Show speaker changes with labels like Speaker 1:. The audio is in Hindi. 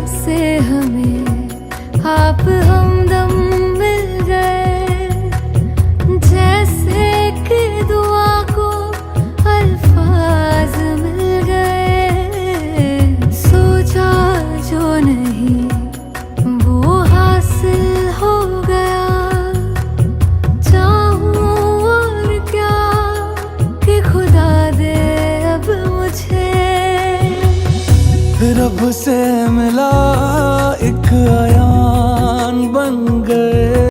Speaker 1: से हमें आप हमदम मिल गए, जैसे कि दुआ को अल्फाज मिल गए। सोचा जो नहीं वो हासिल हो गया, चाहूं और क्या कि खुदा दे अब मुझे।
Speaker 2: रब से मिला एक आयान बन